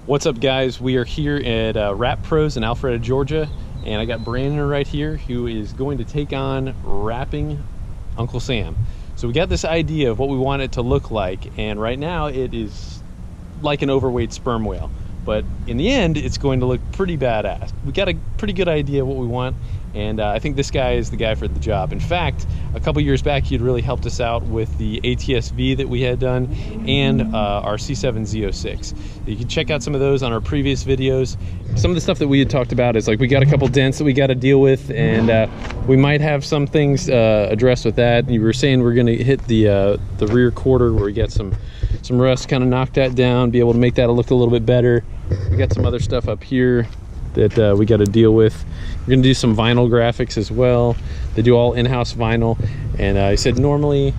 What's up, guys? We are here at Wrap Pros in Alpharetta, Georgia, and I got Brandon right here who is going to take on wrapping Uncle Sam. So we got this idea of what we want it to look like, and right now it is like an overweight sperm whale, but in the end it's going to look pretty badass. We got a pretty good idea of what we want, and I think this guy is the guy for the job. In fact, a couple years back he had really helped us out with the ATS-V that we had done and our C7 Z06. You can check out some of those on our previous videos. Some of the stuff that we had talked about is like we got a couple dents that we got to deal with, and we might have some things addressed with that. You were saying we're going to hit the rear quarter where we get some rust, kind of knock that down, be able to make that look a little bit better. We got some other stuff up here that we got to deal with. We're going to do some vinyl graphics as well. They do all in-house vinyl, and I said normally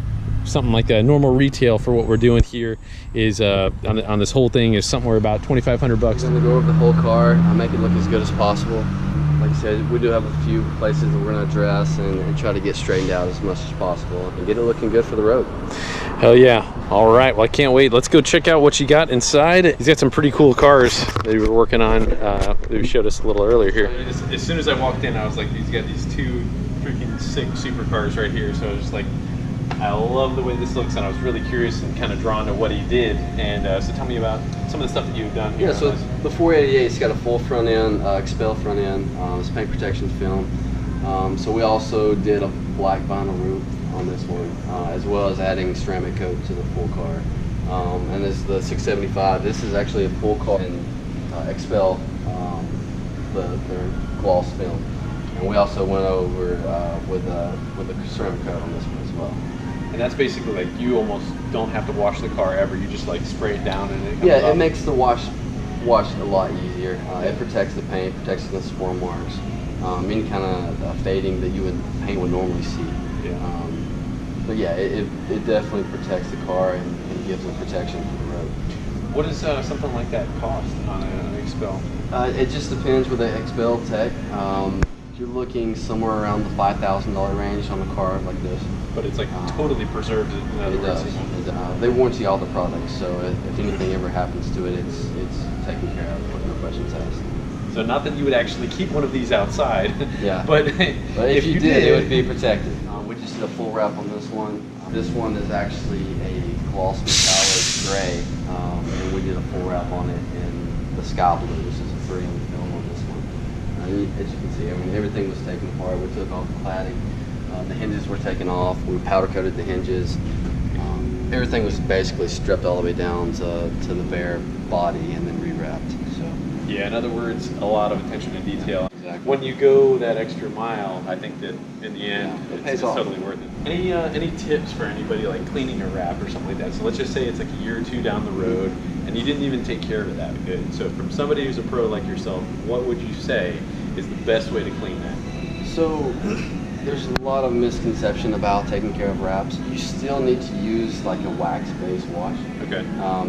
something like a normal retail for what we're doing here is on this whole thing is somewhere about $2,500. We're going to go over the whole car, make it look as good as possible. Like I said, we do have a few places that we're going to address and try to get straightened out as much as possible and get it looking good for the road. Hell yeah. All right, well, I can't wait. Let's go check out what you got inside. He's got some pretty cool cars that he was working on that he showed us a little earlier here. As soon as I walked in, I was like, he's got these two freaking sick supercars right here. So I was just like, I love the way this looks, and I was really curious and kind of drawn to what he did. And so tell me about some of the stuff that you've done here. Yeah, so the 488, it's got a full front end, Expel front end, it's paint protection film. So we also did a black vinyl roof on this one, as well as adding ceramic coat to the full car. And this is the 675. This is actually a full car in Expel, their gloss film. And we also went over with the ceramic coat on this one as well. And that's basically like you almost don't have to wash the car ever. You just like spray it down and it comes Yeah, off. it makes the wash a lot easier. It protects the paint, protects the spore marks, any kind of fading that you would paint would normally see. Yeah. But yeah, it definitely protects the car and gives it protection for the road. What does something like that cost on an Expel? It just depends with the Expel tech. You're looking somewhere around the $5,000 range on a car like this. But it's like totally preserved. It does. They warranty all the products, so if anything ever happens to it, it's taken care of with no questions asked. So not that you would actually keep one of these outside. Yeah. but if you did, it would be protected. We just did a full wrap on this one. This one is actually a gloss metallic gray, and we did a full wrap on it in the sky blue. This is a 3M film on this one. As you can see, everything was taken apart. We took off the cladding. The hinges were taken off. We powder coated the hinges. Everything was basically stripped all the way down to the bare body and then rewrapped. So yeah, in other words, a lot of attention to detail. Exactly. When you go that extra mile, I think that in the end, it's totally worth it. Any tips for anybody like cleaning a wrap or something like that? So let's just say it's like a year or two down the road, and you didn't even take care of it that good. So from somebody who's a pro like yourself, what would you say is the best way to clean that? So there's a lot of misconception about taking care of wraps. You still need to use like a wax-based wash. Okay.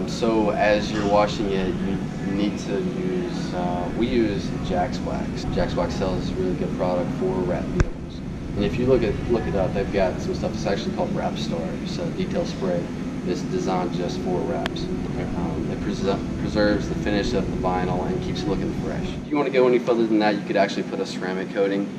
So as you're washing it, you need to use, we use Jax Wax. Jax Wax sells a really good product for wrap vehicles. And if you look it up, they've got some stuff that's actually called Wrap Star. It's a detail spray that's designed just for wraps. It preserves the finish of the vinyl and keeps it looking fresh. If you want to go any further than that, you could actually put a ceramic coating,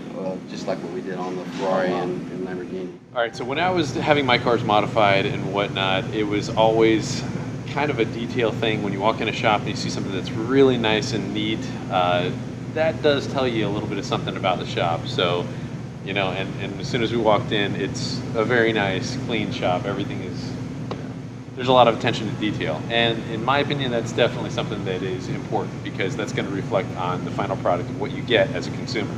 just like what we did on the Ferrari and Lamborghini. All right, so when I was having my cars modified and whatnot, it was always kind of a detail thing. When you walk in a shop and you see something that's really nice and neat, that does tell you a little bit of something about the shop. So, you know, and as soon as we walked in, it's a very nice, clean shop. Everything is, there's a lot of attention to detail. And in my opinion, that's definitely something that is important because that's going to reflect on the final product of what you get as a consumer.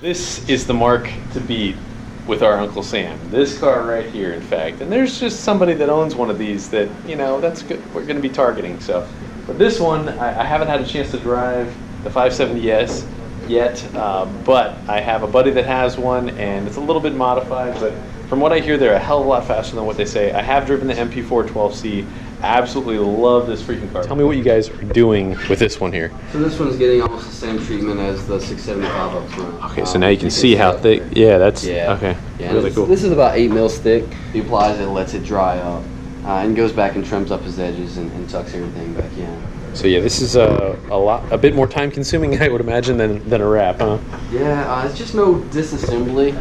This is the mark to beat. with our Uncle Sam. This car right here, in fact. And there's just somebody that owns one of these that, you know, that's good. We're going to be targeting. So, but this one, I haven't had a chance to drive the 570S yet, but I have a buddy that has one, and it's a little bit modified, but from what I hear, they're a hell of a lot faster than what they say. I have driven the MP412C. Absolutely love this freaking car. Tell me what you guys are doing with this one here. So this one's getting almost the same treatment as the 675 up front. Okay, so now you can see how thick. Yeah, that's okay. Yeah, really cool. This is about 8 mils thick. He applies it, lets it dry up, and goes back and trims up his edges and tucks everything back in. So yeah, this is a bit more time consuming, I would imagine, than a wrap, huh? Yeah, it's just no disassembly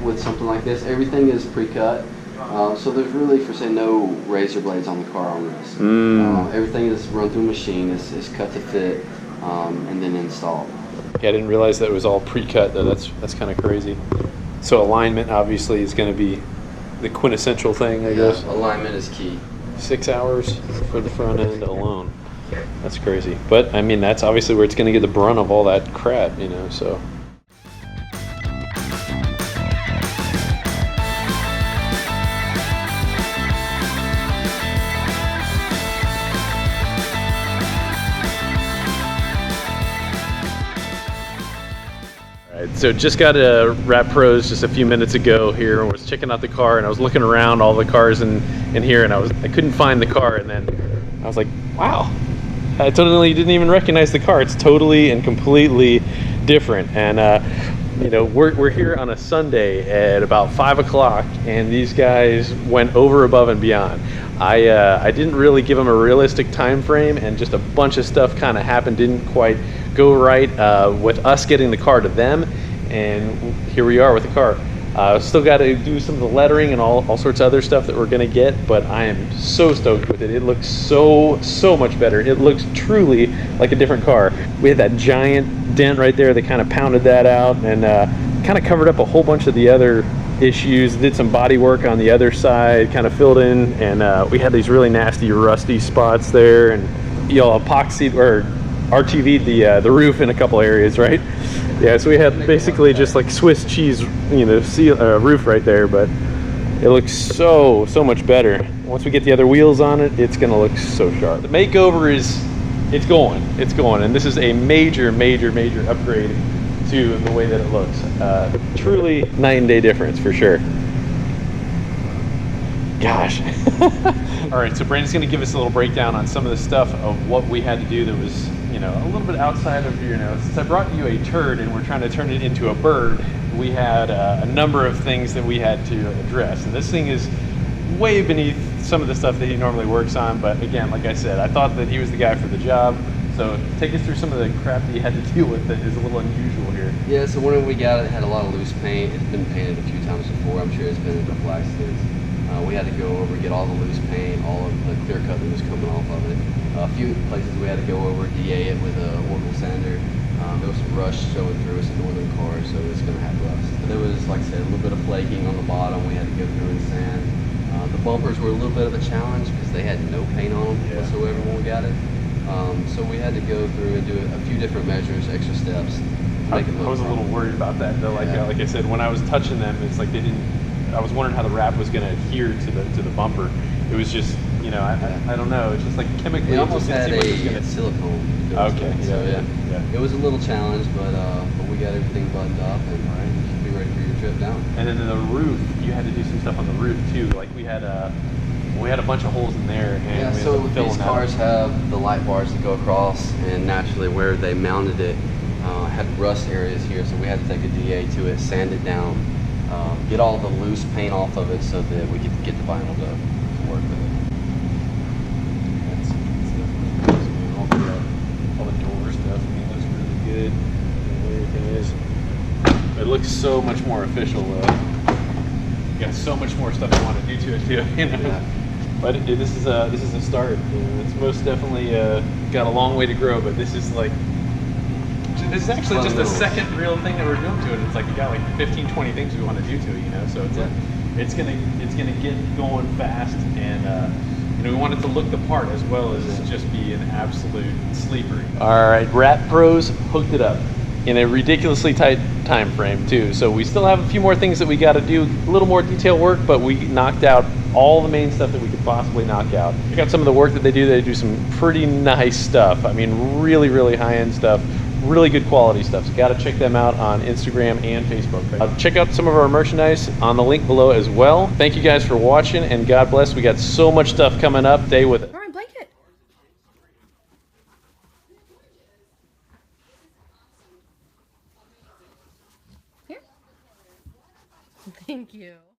with something like this. Everything is pre-cut. So there's really, for say, no razor blades on the car armrest. Everything is run through a machine, is cut to fit, and then installed. Yeah, I didn't realize that it was all pre-cut though. That's kind of crazy. So alignment obviously is going to be the quintessential thing, I guess. Alignment is key. 6 hours for the front end alone. That's crazy. But I mean, that's obviously where it's going to get the brunt of all that crap, you know. So. So just got a Wrap Pros just a few minutes ago here, and was checking out the car, and I was looking around all the cars in here, and I couldn't find the car, and then I was like, wow, I totally didn't even recognize the car. It's totally and completely different. And you know, we're here on a Sunday at about 5 o'clock, and these guys went over, above, and beyond. I didn't really give them a realistic time frame, and just a bunch of stuff kind of happened, didn't quite go right with us getting the car to them, and here we are with the car. Still got to do some of the lettering and all sorts of other stuff that we're going to get, but I am so stoked with it. It looks so much better. It looks truly like a different car. We had that giant dent right there that kind of pounded that out, and kind of covered up a whole bunch of the other issues. Did some body work on the other side, kind of filled in, and we had these really nasty rusty spots there, and y'all epoxied or RTV'd the roof in a couple areas, right? Yeah, so we had basically just like Swiss cheese, you know, roof right there, but it looks so much better. Once we get the other wheels on it, it's gonna look so sharp. The makeover it's going, and this is a major upgrade to the way that it looks. Truly night and day difference for sure. Gosh. All right, so Brandon's gonna give us a little breakdown on some of the stuff of what we had to do that was, you know, a little bit outside of your, since I brought you a turd and we're trying to turn it into a bird, we had a number of things that we had to address. And this thing is way beneath some of the stuff that he normally works on. But again, like I said, I thought that he was the guy for the job. So take us through some of the crap that you had to deal with that is a little unusual here. Yeah, so when we got it, it had a lot of loose paint. It's been painted a few times before. I'm sure it's been in a couple accidents. We had to go over, get all the loose paint, all of the clear cut that was coming off of it. A few places we had to go over, DA it with a orbital sander. There was some rust showing through. It's a northern car, so it's going to have rust. But there was, like I said, a little bit of flaking on the bottom. We had to go through and sand. The bumpers were a little bit of a challenge because they had no paint on them whatsoever when we got it. So we had to go through and do a few different measures, extra steps. I was a little worried about that. Though, like I said, when I was touching them, it's like they didn't. I was wondering how the wrap was going to adhere to the bumper. It was just, you know, I don't know. It's just like chemically. It almost had a silicone. Okay. So yeah, it was a little challenge, but we got everything buttoned up, and you should be ready for your trip down. And then the roof, you had to do some stuff on the roof too. Like we had a bunch of holes in there. And yeah. So these cars have the light bars that go across, and naturally where they mounted it had rust areas here, so we had to take a DA to it, sand it down. Get all the loose paint off of it so that we could get the vinyl to work with it. All the door stuff, I mean, looks really good. Everything is. It looks so much more official. You got so much more stuff you want to do to it too, you know. Yeah. But this is a start. It's most definitely got a long way to grow, but this is like. This is actually just the second real thing that we're doing to it. It's like we got like 15, 20 things we want to do to it, you know. So it's like it's gonna get going fast, and you know, we want it to look the part as well as just be an absolute sleeper. All right, Wrap Pros hooked it up in a ridiculously tight time frame too. So we still have a few more things that we got to do, a little more detail work, but we knocked out all the main stuff that we could possibly knock out. Check out some of the work that they do. They do some pretty nice stuff. I mean, really, really high-end stuff. Really good quality stuff. So got to check them out on Instagram and Facebook. Check out some of our merchandise on the link below as well. Thank you guys for watching, and God bless. We got so much stuff coming up. Stay with it. All right, blanket. Here. Thank you.